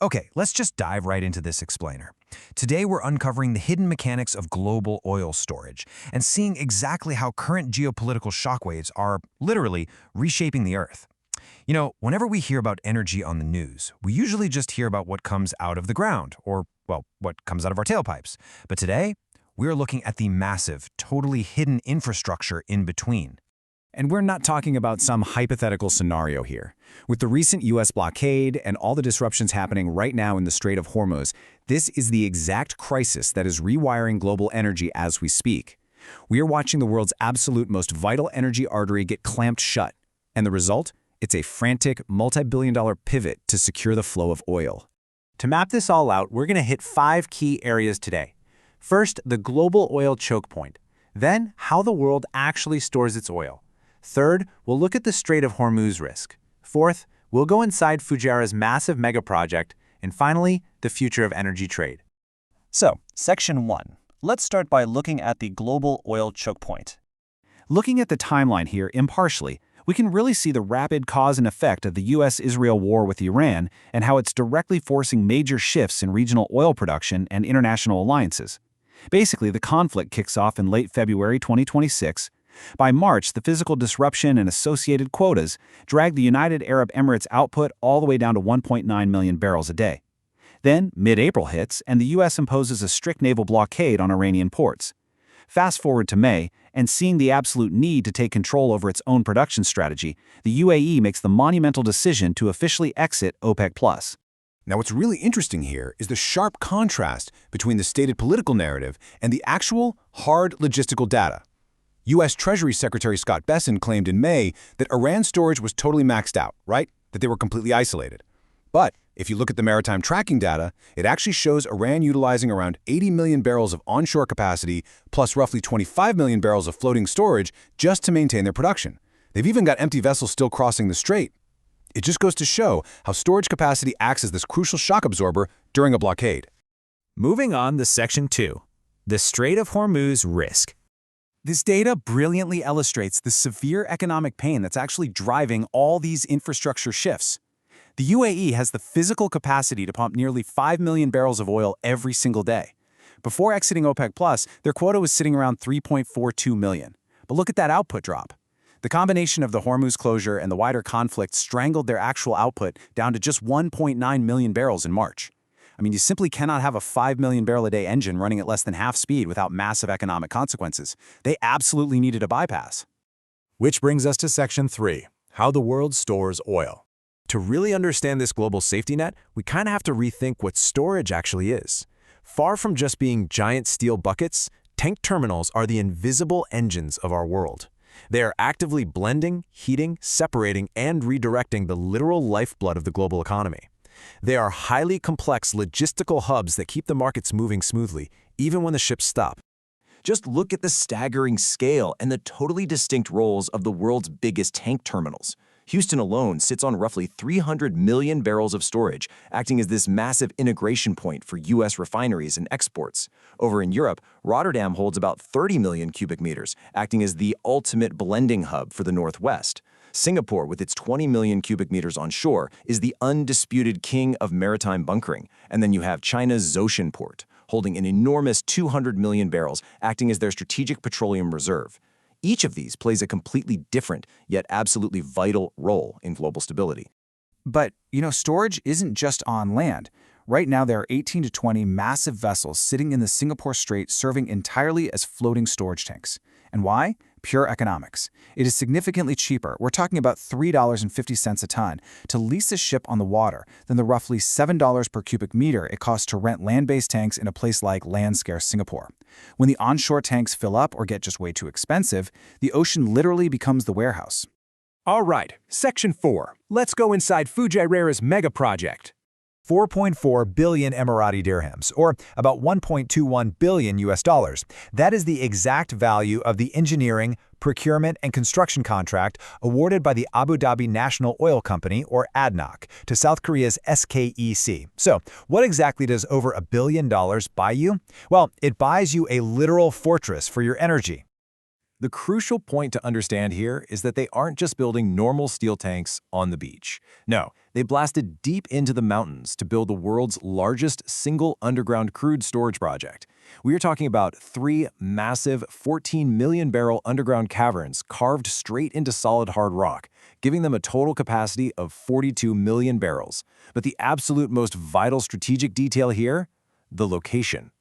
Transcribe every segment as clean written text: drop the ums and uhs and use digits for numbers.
Okay, let's just dive right into this explainer. Today we're uncovering the hidden mechanics of global oil storage and seeing exactly how current geopolitical shockwaves are literally reshaping the Earth. Whenever we hear about energy on the news, we usually just hear about what comes out of the ground or, well, what comes out of our tailpipes. But today, we're looking at the massive, totally hidden infrastructure in between. And we're not talking about some hypothetical scenario here. With the recent U.S. blockade and all the disruptions happening right now in the Strait of Hormuz, this is the exact crisis that is rewiring global energy as we speak. We are watching the world's absolute most vital energy artery get clamped shut. And the result? It's a frantic, multi-billion-dollar pivot to secure the flow of oil. To map this all out, we're going to hit 5 key areas today. First, the global oil choke point. Then, how the world actually stores its oil. Third, we'll look at the Strait of Hormuz risk. Fourth, we'll go inside Fujairah's massive mega project. And finally, the future of energy trade. So, Section 1. Let's start by looking at the global oil choke point. Looking at the timeline here impartially, we can really see the rapid cause and effect of the U.S.-Israel war with Iran and how it's directly forcing major shifts in regional oil production and international alliances. Basically, the conflict kicks off in late February 2026. By March, the physical disruption and associated quotas dragged the United Arab Emirates output all the way down to 1.9 million barrels a day. Then, mid-April hits, and the U.S. imposes a strict naval blockade on Iranian ports. Fast forward to May, and seeing the absolute need to take control over its own production strategy, the UAE makes the monumental decision to officially exit OPEC+. Now, what's really interesting here is the sharp contrast between the stated political narrative and the actual, hard logistical data. U.S. Treasury Secretary Scott Bessent claimed in May that Iran's storage was totally maxed out, right? That they were completely isolated. But if you look at the maritime tracking data, it actually shows Iran utilizing around 80 million barrels of onshore capacity plus roughly 25 million barrels of floating storage just to maintain their production. They've even got empty vessels still crossing the strait. It just goes to show how storage capacity acts as this crucial shock absorber during a blockade. Moving on to Section 2. The Strait of Hormuz risk. This data brilliantly illustrates the severe economic pain that's actually driving all these infrastructure shifts. The UAE has the physical capacity to pump nearly 5 million barrels of oil every single day. Before exiting OPEC+, their quota was sitting around 3.42 million. But look at that output drop. The combination of the Hormuz closure and the wider conflict strangled their actual output down to just 1.9 million barrels in March. I mean, you simply cannot have a 5 million barrel a day engine running at less than half speed without massive economic consequences. They absolutely needed a bypass. Which brings us to Section 3, how the world stores oil. To really understand this global safety net, we kind of have to rethink what storage actually is. Far from just being giant steel buckets, tank terminals are the invisible engines of our world. They are actively blending, heating, separating, and redirecting the literal lifeblood of the global economy. They are highly complex logistical hubs that keep the markets moving smoothly, even when the ships stop. Just look at the staggering scale and the totally distinct roles of the world's biggest tank terminals. Houston alone sits on roughly 300 million barrels of storage, acting as this massive integration point for U.S. refineries and exports. Over in Europe, Rotterdam holds about 30 million cubic meters, acting as the ultimate blending hub for the Northwest. Singapore, with its 20 million cubic meters onshore, is the undisputed king of maritime bunkering. And then you have China's Zeeshan port, holding an enormous 200 million barrels, acting as their strategic petroleum reserve. Each of these plays a completely different, yet absolutely vital role in global stability. But, storage isn't just on land. Right now, there are 18 to 20 massive vessels sitting in the Singapore Strait serving entirely as floating storage tanks. And why? Pure economics. It is significantly cheaper, we're talking about $3.50 a ton, to lease a ship on the water than the roughly $7 per cubic meter it costs to rent land-based tanks in a place like land-scarce Singapore. When the onshore tanks fill up or get just way too expensive, the ocean literally becomes the warehouse. All right, Section 4. Let's go inside Fujairah's mega project. 4.4 billion Emirati dirhams, or about 1.21 billion US dollars. That is the exact value of the engineering, procurement, and construction contract awarded by the Abu Dhabi National Oil Company, or ADNOC, to South Korea's SKEC. So, what exactly does over $1 billion buy you? Well, it buys you a literal fortress for your energy. The crucial point to understand here is that they aren't just building normal steel tanks on the beach. No, they blasted deep into the mountains to build the world's largest single underground crude storage project. We are talking about 3 massive 14 million barrel underground caverns carved straight into solid hard rock, giving them a total capacity of 42 million barrels. But the absolute most vital strategic detail here? The location.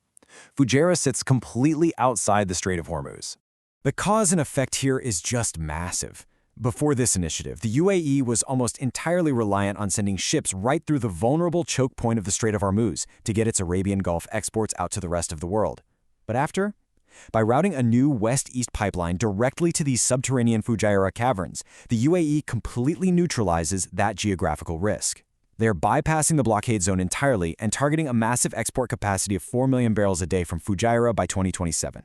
Fujairah sits completely outside the Strait of Hormuz. The cause and effect here is just massive. Before this initiative, the UAE was almost entirely reliant on sending ships right through the vulnerable choke point of the Strait of Hormuz to get its Arabian Gulf exports out to the rest of the world. But after? By routing a new west-east pipeline directly to these subterranean Fujairah caverns, the UAE completely neutralizes that geographical risk. They're bypassing the blockade zone entirely and targeting a massive export capacity of 4 million barrels a day from Fujairah by 2027.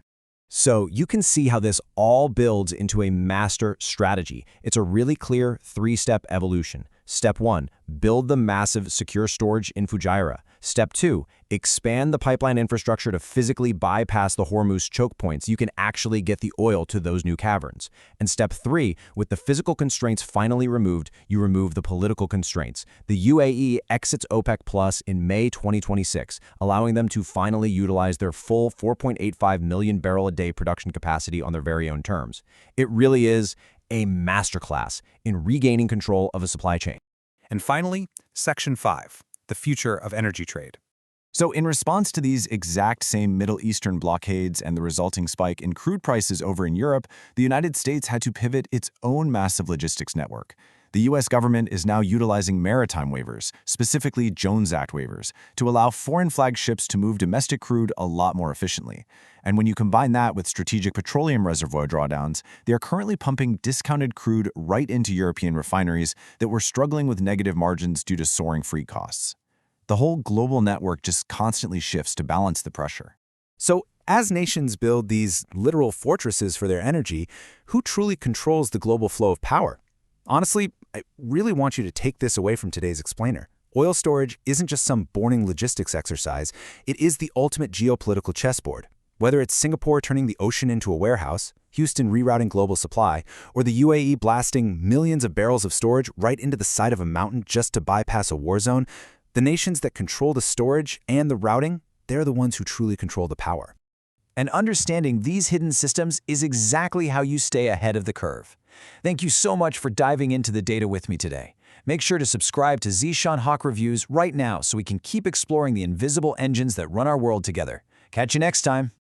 So you can see how this all builds into a master strategy. It's a really clear 3-step evolution. Step 1, build the massive secure storage in Fujairah. Step 2, expand the pipeline infrastructure to physically bypass the Hormuz choke points. You can actually get the oil to those new caverns. And step 3, with the physical constraints finally removed, you remove the political constraints. The UAE exits OPEC Plus in May 2026, allowing them to finally utilize their full 4.85 million barrel a day production capacity on their very own terms. It really is a masterclass in regaining control of a supply chain. And finally, Section 5, the future of energy trade. So in response to these exact same Middle Eastern blockades and the resulting spike in crude prices over in Europe, the United States had to pivot its own massive logistics network. The U.S. government is now utilizing maritime waivers, specifically Jones Act waivers, to allow foreign flag ships to move domestic crude a lot more efficiently. And when you combine that with strategic petroleum reservoir drawdowns, they are currently pumping discounted crude right into European refineries that were struggling with negative margins due to soaring freight costs. The whole global network just constantly shifts to balance the pressure. So, as nations build these literal fortresses for their energy, who truly controls the global flow of power? Honestly, I really want you to take this away from today's explainer. Oil storage isn't just some boring logistics exercise, it is the ultimate geopolitical chessboard. Whether it's Singapore turning the ocean into a warehouse, Houston rerouting global supply, or the UAE blasting millions of barrels of storage right into the side of a mountain just to bypass a war zone, the nations that control the storage and the routing, they're the ones who truly control the power. And understanding these hidden systems is exactly how you stay ahead of the curve. Thank you so much for diving into the data with me today. Make sure to subscribe to Zeeshan Hawk Reviews right now so we can keep exploring the invisible engines that run our world together. Catch you next time.